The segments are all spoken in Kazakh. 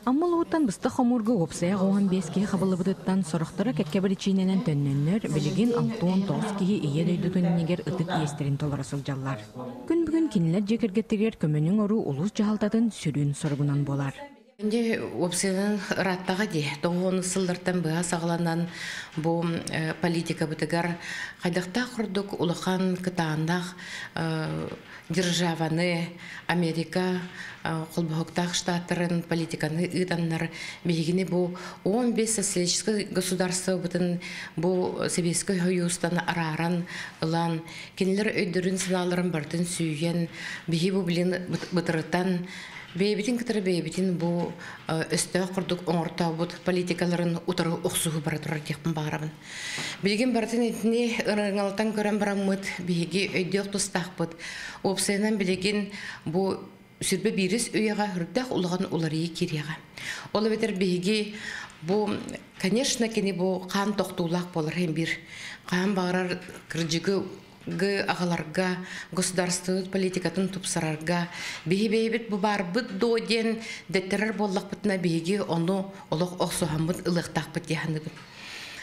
Аммалуутан быста хомурга опсая гоған беске хабылыбыдыттан сорохтара кәккәбіричиненен төннөннөр білігін Антуан Тоскиге ие дөйдүтін негер ытык иестерин толарасыл жаллар. Күн бүгін кинилер жекергеттегер көмөнің ору улус жағалтатын сүрін соргунан болар. Önce opsiyanın rattağı de, doğunu sıllardan bağa sağlanan bu politika bitigar kaydakta kurduk ulukan kıtağındaq державаны Америка колбохоктах штаттарын политиканы ыданнар бигини бу 15 социалистическое государство бутын бу Советский Союздан араран ылан кинилер өйдөрүн сыналарын бардын сүйген биги бу билин бытырыттан бейбитин кытыры бейбитин бу өстө курдук оңортабут политикаларын утары оксугу бара турар текпин багарабын. Билген бартын этини ырыңалтан көрөн бараммыт биги өйдөк тустакпыт. Опсайнан билеген бу сүрбе бирис өйга хүрдөх улаган улары кирега. Ол бетер биги бу, конечно, кени бу кан токтуулак болар hem бир. Кан багарар кыржыгы ағаларға, государствы политикатын тупсарарға, бейбейбет бұ бар бұд доден дәттерер боллақ бұтына бейге оны олық оқсуғамбыд ылықтақ бұт яғаныбын.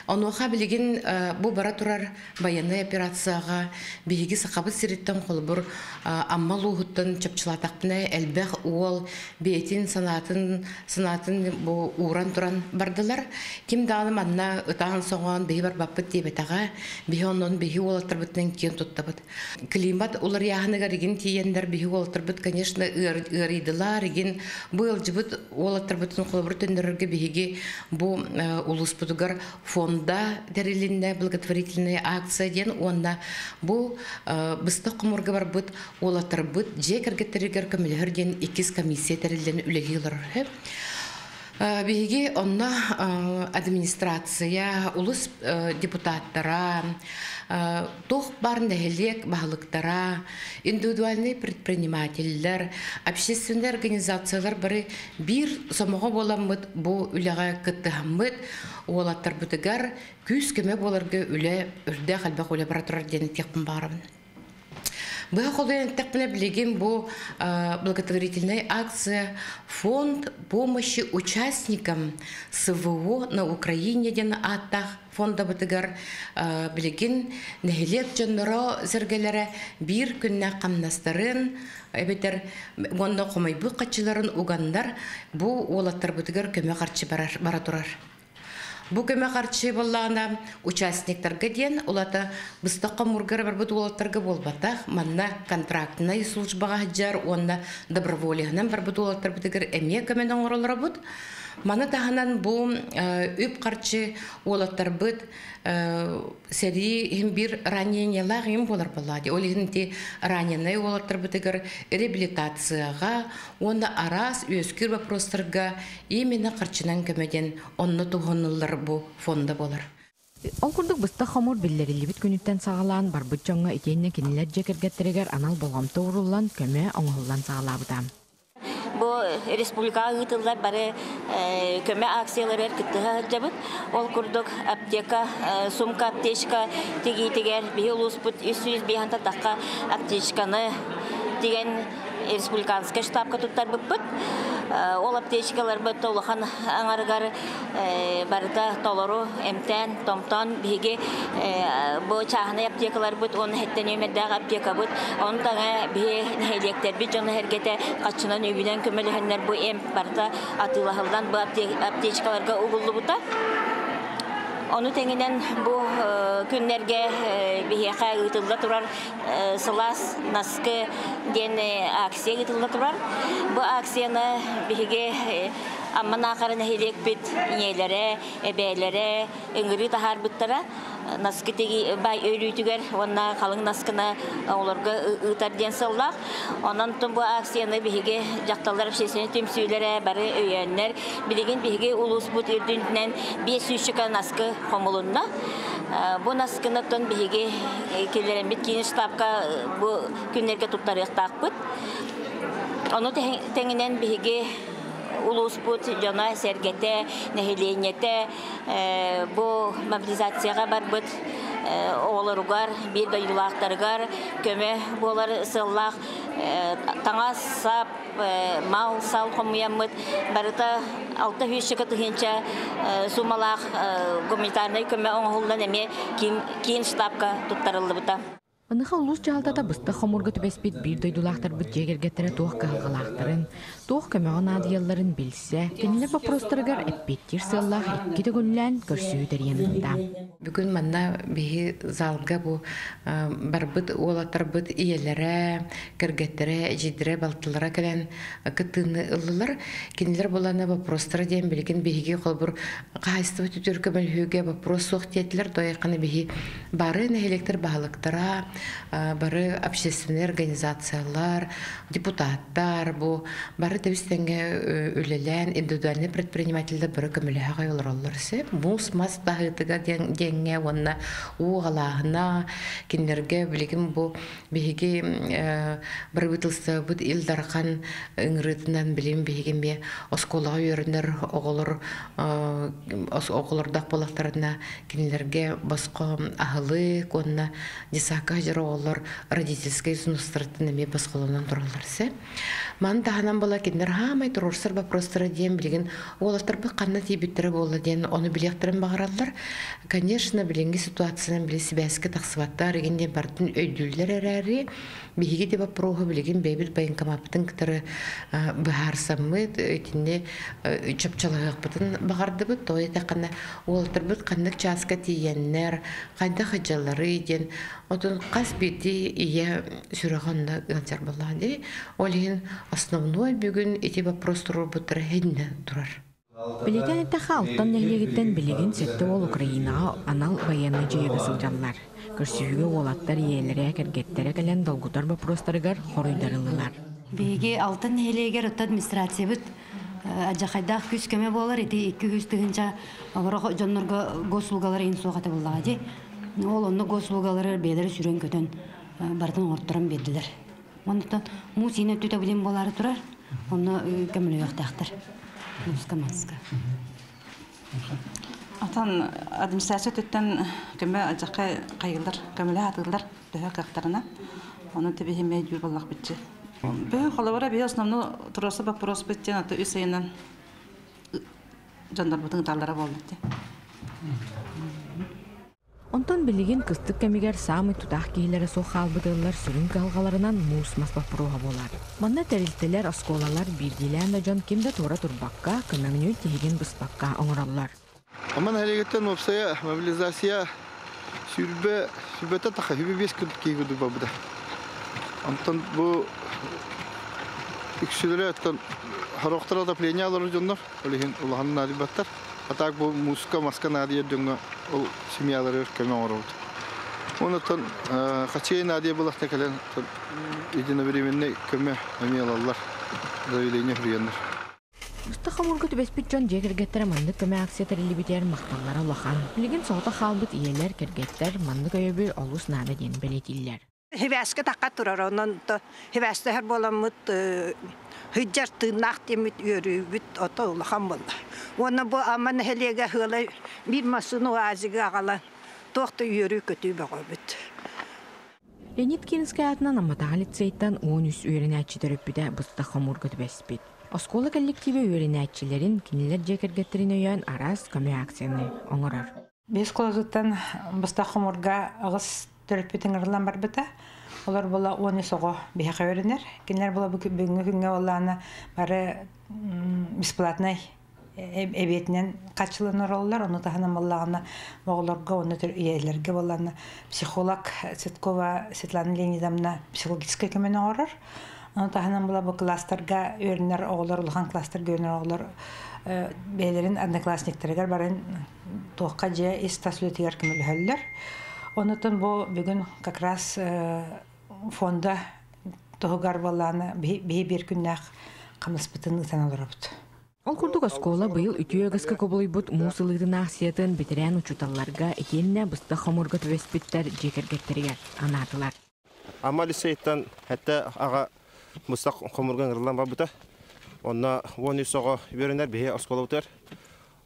Онуға білеген бұ бара тұрар баянай операцияға бейге сақабыт сиреттен қолыбыр аммал ұғыттын чапчылатақпына әлбәқ уол бейтін санатын бұ ұғыран тұран бардылар. Кем дағыным анна ұтағын соңған бейі бар баппыт дейбетаға бейі онын бейі олаттыр бұтынан кен тұттабыт. Климат олар яғыныға реген тиендер бейі олаттыр бұт, конечно, ұридылар реген бұл жібіт олаттыр бұтын қолыбыр төндерерге бейге бұ ұлыс бұтығар фонд да дәрелинне благотворительная акция ден онда бу быстық құмырғы бар бұд олатыр бұд жекергеттерігер көмілер ден 2 комиссия дәрелден үлегейлер. Беге онна администрация, улус депутаттара, тух барында хелек бағылықтара, индивидуальный предпринимательдер, общественный организациялар бары бир самоға боламыд, бұл үліға кыттығамыд, олаттар бұтығар күз көме боларғы үлі үрді қалбақ өлі баратырар дені текпін барымын. Бұға қолдайын тәкпіне білеген бұл благотворительная акция фонд помощи участникам СВО на Украине ден аттақ фонда бұтығар білеген нәхелек жонлары зіргелері бір күнне қамнастарын әбетер онда қомай бұл қатшыларын уғандар бұл олаттар бұтығар көме қарчы бара тұрар. Бу көмө карчы боллана участниктарга ден улата быстакка мургар бар бут улаттарга болбатах манна контрактный службага жар онна добровольянан бар бут улаттар битер эме көмөн оңролор бут мана таханан бу үп карчы улаттар бит сери хим бир ранениялар хим болар баллади олинти раненый улаттар битер реабилитацияга онда арас өскүр вопростарга именно карчынан көмөден онны тугоннылар бу фонда болар. Онкурдук быста хамур биллери бит күнүттен сагалан бар бут жаңга итенне кинилер жекергеттерегер анал болгамты уруллан көмө оңголлан сагалабыда. Бу республика гытыллар бары көмө акциялар кыттыга жабыт. Ол курдук аптека, сумка аптечка тигитигер биолус бут 300 биханта такка аптечканы деген республиканский штабка туттар быт. Ол аптечкалар быт толухан аңаргар барда толору эмтен томтон биге бу чахны аптекалар быт он хеттен өмеддага аптека быт он тага бие нелектер бит жона хергете качынан өбүнөн көмөлөһөннөр бу эм барда атылахылдан бу аптечкаларга угулду бута. Onu tenginen bu günlerge biheka gıtılda turar sılas naskı den aksiye gıtılda turar. Bu aksiyana bihege amma nakarına hedek bit iğnelere, ebeylere, ıngırı tahar bittara naskı tegi bay öylütüger ona kalın naskına olarga ıtar den sallak. Ondan tüm bu aksiyana bihege jaktalar şeysini tümsüylere bari öyenler bilgin bihege ulus but erdünden 500 çıkan naskı komulunda. Bu naskınattan bihege kellerin bitkin ştabka bu günlerge tuttarık takpıt. Onu tenginen bihege ulus but jana sergete nehileniyete bu mobilizasyaya barbıt оğlarugar, bir gayılaqtarıgar, köme bolar sığlaq, tanga sap, mal sal komuyamıt, barıta altta hüşçüka tıhınca sumalaq, gumanitarnay köme oğuldan eme kiin ştabka tuttarıldı buta. Аныха улус жалдата бысты хомурга түбеспит бир дойдулақтар бұд жегергеттері туақ кағылақтарын, туақ көмеғын адыялларын білсе, кенілер вопростарыгар әппеттер сыллақ әккеті гүллән көрсүйдер янында. Бүгін манна бейі залға бұл барбыт, олаттар бұд иелері, кіргеттері, жидері, балтылары кәлін күттіні ұлылар. Кенілер боланы вопростары дейін білген бейге қолбыр қайыстығы түтіркі бәлхүйге вопрос соқ детілер, дойақаны бейі бары нәхелектер бағылықтара, бары общественные организациялар, депутаттар, бу бары тәбістенге өлелән, индивидуальный предпринимательді бары көміліға ғайылар оларсы. Мус мас тағытыға денге, онна уғалағына, кенлерге білігім бу бейге бары бұтылсы бұд илдарқан үңірітінен білім бейгім бе осколаға өріндер оғылырдақ болақтарына кенлерге басқа ағылы, онна десақа олар родительский изнустыртынымен басқалынан тұраларсы. Ман тағанан бола кендер хамай тұрорсыр вопростары дейін білген олаттар бұл қанна тейбеттері болды дейін оны білектірін бағыралар. Конечно, біленгі ситуацияның біле себәскі тақсываттар егенде бардың өйділдер әрәрі бейге де вопроғы білеген бейбіл байынкамаптың кітірі бұхарсамыд өйтінде чөпчалығық бұтын бағарды бұд, той тақына олаттар бұд қаннық часқа тейеннер, қайда қаджалары дейін отын қас беті ие сүріғанна ғанзар болады. Олеген основной бүгін эти вопрос тұру бұтыры хедіне тұрар. Білеген әттіға алттан нәлегеттен білеген сетті ол Украинаға анал военный жүйегі сылжалар. Көрсүйігі олаттар иелері кәргеттері кәлен долгутар вопростарыгар хорыйдарылылар. Беге алтын нәлегер ұтты администрация бұд. Аджақайдақ күз көме болар, еті 200 түгінші ағырық жонларға госулгалар ең соғаты болаға. Ол онны госулгалары бейлері сүрен көтен бардың орттырын берділер. Ондықтан мұз ені өтті білем болары тұрар, оны көмілі өқтақтыр. Мұзқа-мазға. Atan administrasiya tütten köme acaka kayılır, kömele atılır daha kaktarına. Onun tabi hemeye jür ballak bitçi. Böyle kolabora bir основно turası bak burası bitçi natı üseyinen jandarmatın tarlara boldu. Ondan bilген kıstık kemiger samı tutaq kehilere soğal bıdırlar sürün kalgalarından muus masbaq proğa bolar. Manna terilteler askolalar birdilen de jon kimde tora turbakka, kömengünü tehigin bıspakka oңыралlar. Aman hareketten opsaya mobilizasiya sürbete taqa hübe 5 gün keygudu babıda. Ondan bu ikisülere etken haroqtara da plenyaları jonlar, olihin Allah'ın nadibatlar. Atak bu muska maska nadiye dönga ol simyaları köme oğruldu. Ondan kaçıya nadiye bulakta kalen idine birimine köme emiyalarlar da öyleyine hürüyenler. Usta xamurga tübespit jon jegirgettere mandık köme aksiyatar ili biter maqtallara olaxan. Bilgin soğuta xalbıt iyeler kergetter mandık öybül olus nada den beletiller. Hivaske taqat turar ondan hivaste her bolamut hüccar tırnak demit yürübüt ota olaxan bolla. Ona bu aman helege hıla bir masını azıga ağalan toxta yürü kötü bağabıt. Leonid Kinskayatnan amatağal etseytan 13 öğrenetçiler öpüde bısta xamurga tübespit. Oskola kollektivi öğrenetçilerin kiniler jegirgetterin öyen aras köme aksiyonu oңырар. Biz kolazıttan bısta xomurga ağız törüpütün ırılan var bıta. Olar bola 10 soğu bihaqa öğrenir. Kinler bola bugünkü günge olağına bari besplatnay ebiyetinden kaçılanır olurlar. Onu tahanım olağına oğlarga, onu tür üyelerge olağına psikolog Setkova Svetlana Leonidovna psikologическая kömeni oğrar. Onu tahanım bola bu klaslarga öğrenir oğlar, olağan klaslarga öğrenir oğlar. Beylerin adnaklasniklerger barın toğkaca istasületiger kömeli höller. Ondan bu bugün как раз fonda toğgar bolağına bir günlük kamışpıtını tanılırıbdı. Ол курдук оскола быйыл үтүөгөскө көбөлүйбут муусылыгын аксиятын битерен учуталларга экенне быста хомурга төбеспиттер жекергеттеригер анатылар. Амали сейттан хәтта ага мустак хомурган ырылан бабыта. Онна 10 сого беренер бе оскола бутар.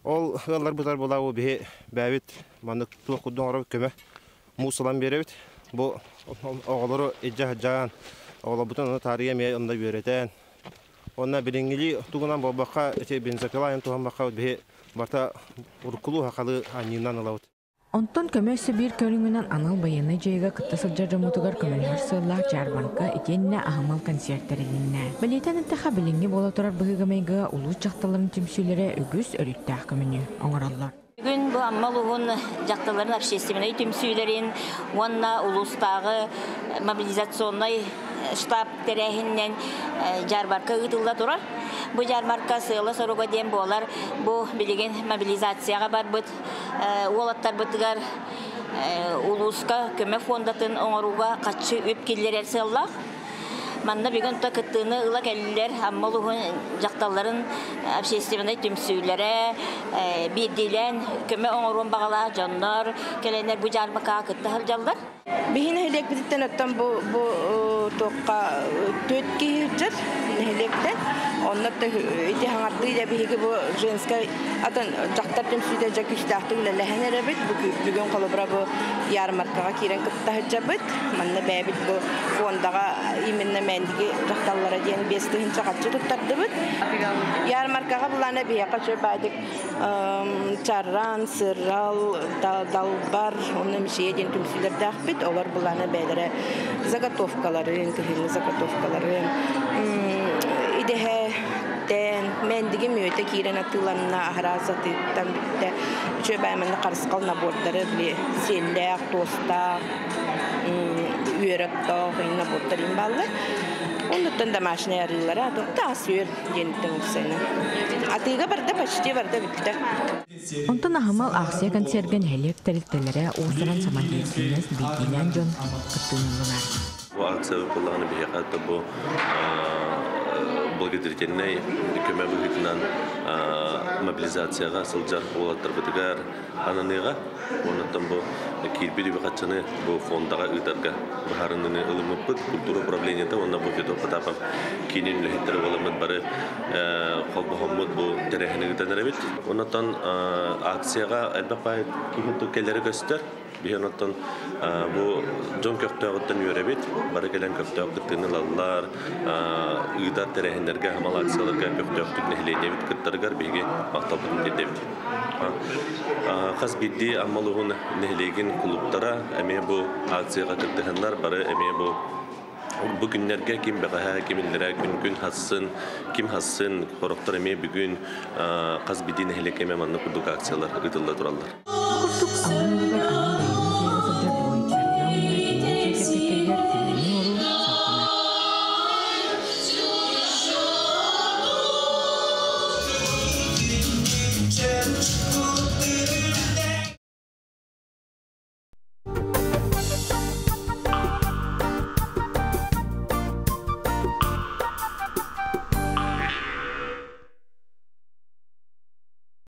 Ол гыллар бутар болабы бе бәбит манык тукудун арып көмө. мусалан беребит. Бу оголору эжжаан оголобутун аны тария мей онда беретен. Онна билингили тугунан болбакка эте бензопилайын туханбакка бе барта уркулу хакалы анинан алабыт. Онтон көмөсі бір көріңінен анал баяны жайға кыттасыл жаржамутугар көмөлер сыллақ жарбанка етенне ахамал концерттерінінне. Білетен інтіға білінге бола тұрар бұғығымайға улус жақталарын темсүйлері үгіз өріттәқ көміні оңыраллар. Бүгін бұл аммал ұғын жақталарын общественный темсүйлерін, онна улустағы мобилизационный штаб тәрәхіннен жарбарка ұтылда тұрар. Бұл жарбарка сылы соруға дем болар, бұл білеген мобилизацияға бар бұд, олаттар бұдығар улуска көмі фондатын оңыруға қатшы өпкелер әрсыллақ. Манна бүгін тұта күттіні ұла кәлілер аммал ұғын жақталарын общественный темсүйлері бейдейлен көмі оңыруын бағала жандар, кәлінер бұл жарбақа күтті жалдар. Бихин хелек битен оттан бу тоққа төтки жүр хелектен оннат ити хаңарды да биһиге бу женская атын жактар темсүйдө жакыштакты лелехенере бит бүгүн колобра бу ярмаркага кирен кытта жабыт манна бэбит бу фондага именно мендиги жакталлара ден 5 тыгын чакачы туттарды бит ярмаркага булана бия качы бадык чарран сырал далбар онун шееден темсүйлөр дакбит олар булана бэдере заготовкалары интегральный заготовкалары идеhe den mendigi möte kiren atılanna ahrazattan bitte çöbämende qarısqal nabordları bile sellek tosta üyerekta nabordların ballar ondan da maşina yarılara da sür yeniden sene atıga barda почти barda bitti Ondan ahamal Aksiya konsergen helek teritelere oğuzların samadiyetiniz bilgilen jon kıttığınlılar. Bu aksa kullanı bir yakada bu благодарительный көмө бүгүнөн мобилизацияга сылжар болаттыр битигер ананыга онотон бу кирбири бакчаны бу фондага ыдарга бахарынны ылымыппыт культура управлениеде онна бу федо патапов кинин лехтер боламыт бары колбохоммут бу терехини гыданеребит онотон акцияга албапай кихетто келери көстөр бихонотон бу жон көктөгөттөн үйрөбит бары келен көктөгөттүнү лаллар ыдар терехиндерге хамал акцияларга көктөгөттүк нехлейдебит кыттаргар биги макталбытын дедебит каз бидди аммалугун нехлейгин клубтара эме бу акцияга кыттыханнар бары эме бу бүгүннерге ким бага кимиллере күн хассын ким хассын хороктор эме бүгүн каз бидди нехлейге манна курдук акциялар ытылда тураллар